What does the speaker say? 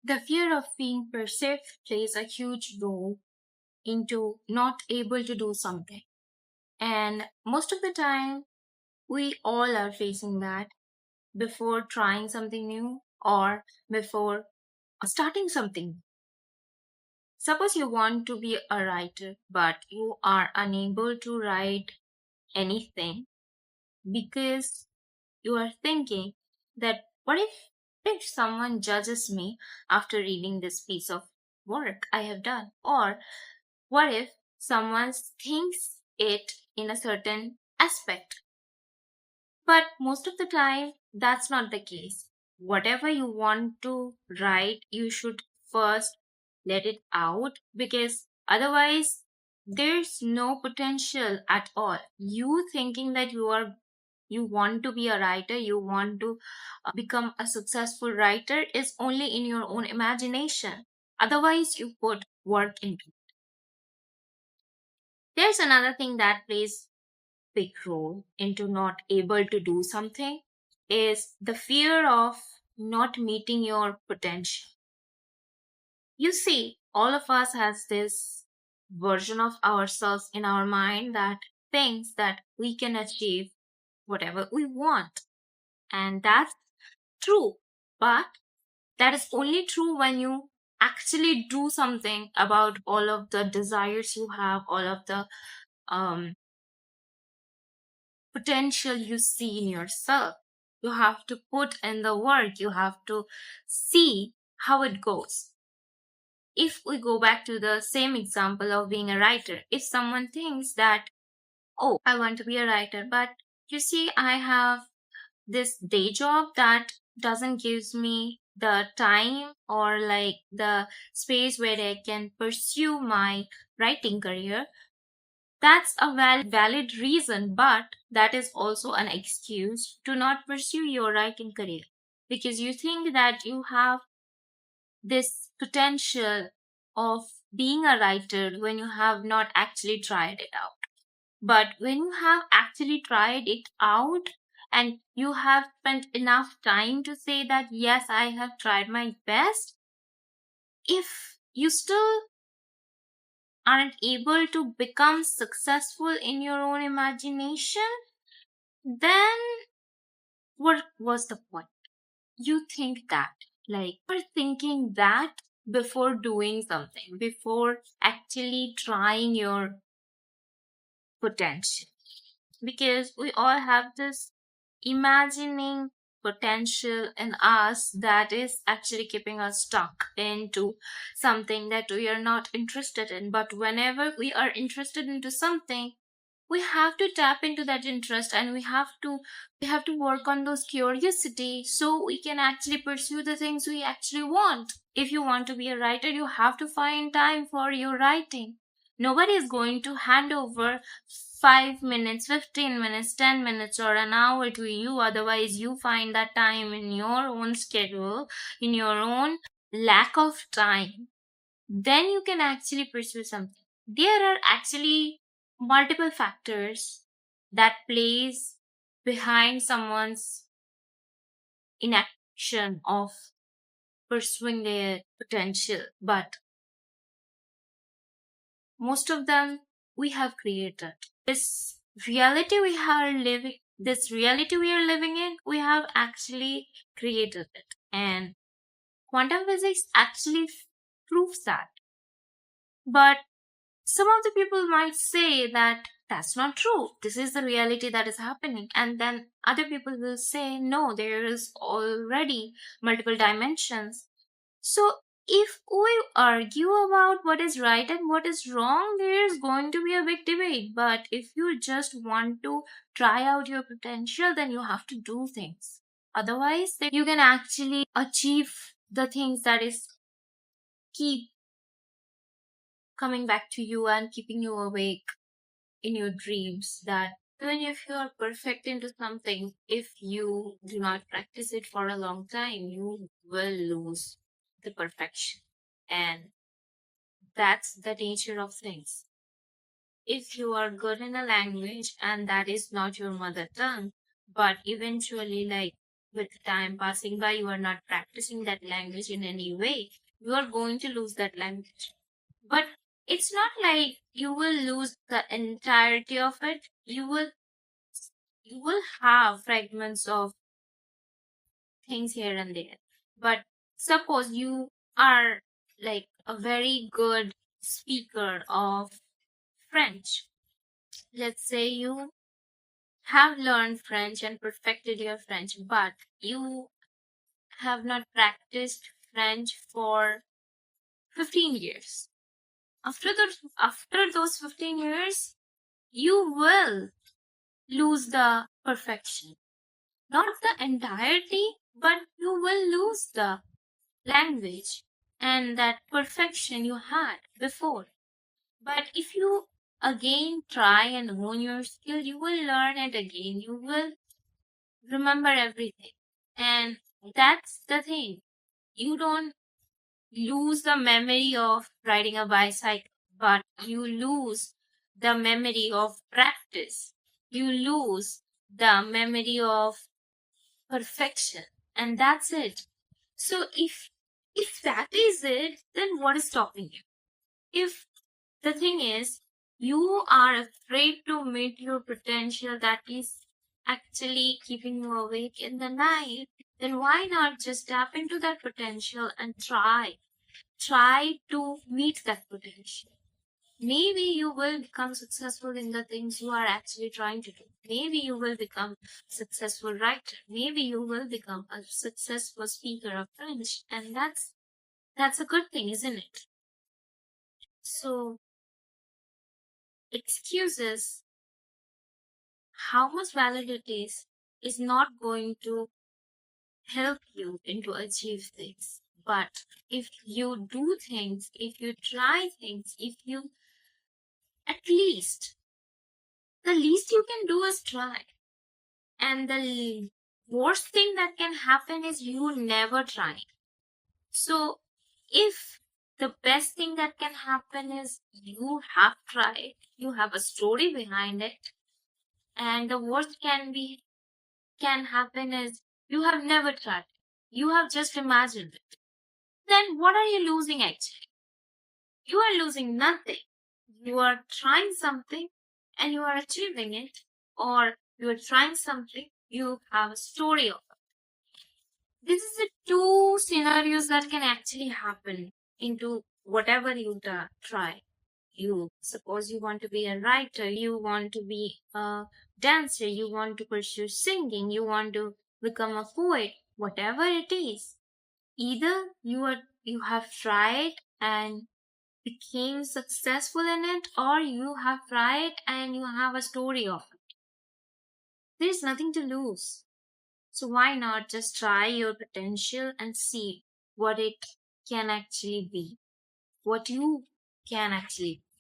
The fear of being perceived plays a huge role into not able to do something. And most of the time, we all are facing that before trying something new or before starting something. Suppose you want to be a writer, but you are unable to write anything because you are thinking that what if someone judges me after reading this piece of work I have done? Or what if someone thinks it in a certain aspect? But most of the time, that's not the case. Whatever you want to write, you should first let it out because otherwise, there's no potential at all. You thinking that you want to be a writer, you want to become a successful writer is only in your own imagination. Otherwise, you put work into it. There's another thing that plays big role into not able to do something is the fear of not meeting your potential. You see, all of us has this version of ourselves in our mind that thinks that we can achieve whatever we want. And that's true. But that is only true when you actually do something about all of the desires you have, all of the um, potential you see in yourself. You have to put in the work, you have to see how it goes. If we go back to the same example of being a writer, if someone thinks that, oh, I want to be a writer, but you see, I have this day job that doesn't gives me the time or like the space where I can pursue my writing career. That's a valid reason, but that is also an excuse to not pursue your writing career because you think that you have this potential of being a writer when you have not actually tried it out. But when you have actually tried it out and you have spent enough time to say that, yes, I have tried my best, if you still aren't able to become successful in your own imagination, then what was the point? You think that, like, you're thinking that before doing something, before actually trying your potential. Because we all have this imagining potential in us that is actually keeping us stuck into something that we are not interested in. But whenever we are interested into something, we have to tap into that interest and we have to work on those curiosity so we can actually pursue the things we actually want. If you want to be a writer, you have to find time for your writing. Nobody is going to hand over 5 minutes, 15 minutes, 10 minutes or an hour to you. Otherwise you find that time in your own schedule, in your own lack of time, then you can actually pursue something. There are actually multiple factors that plays behind someone's inaction of pursuing their potential, but most of them we have created. This reality we are living in, we have actually created it. And quantum physics actually proves that. But some of the people might say that that's not true. This is the reality that is happening. And then other people will say, no, there is already multiple dimensions. So if we argue about what is right and what is wrong, there is going to be a big debate. But if you just want to try out your potential, then you have to do things. Otherwise, then you can actually achieve the things that is keep coming back to you and keeping you awake in your dreams, that even if you are perfect into something, if you do not practice it for a long time, you will lose the perfection. And that's the nature of things. If you are good in a language and that is not your mother tongue, but eventually, like, with time passing by, you are not practicing that language in any way, you are going to lose that language. But it's not like you will lose the entirety of it. You will have fragments of things here and there. But suppose you are like a very good speaker of French. Let's say you have learned French and perfected your French, but you have not practiced French for 15 years. After those 15 years, you will lose the perfection. Not the entirety, but you will lose the language and that perfection you had before. But if you again try and hone your skill, you will learn it again. You will remember everything. And that's the thing. You don't lose the memory of riding a bicycle, but you lose the memory of practice. You lose the memory of perfection. And that's it. So if that is it, then what is stopping you? If the thing is, you are afraid to meet your potential that is actually keeping you awake in the night, then why not just tap into that potential and try? Try to meet that potential. Maybe you will become successful in the things you are actually trying to do. Maybe you will become a successful writer. Maybe you will become a successful speaker of French. And that's a good thing, isn't it? So excuses, how much valid it is not going to help you into achieve things. But if you do things, if you try things, if you at least the least you can do is try. And the worst thing that can happen is you never try. So if the best thing that can happen is you have tried, you have a story behind it, and the worst can happen is you have never tried. You have just imagined it. Then what are you losing actually? You are losing nothing. You are trying something and you are achieving it, or you are trying something, you have a story of it. This is the two scenarios that can actually happen into whatever you try. You suppose you want to be a writer, you want to be a dancer, you want to pursue singing, you want to become a poet, whatever it is. Either you have tried and became successful in it, or you have tried and you have a story of it. There's nothing to lose. So why not just try your potential and see what it can actually be, what you can actually be.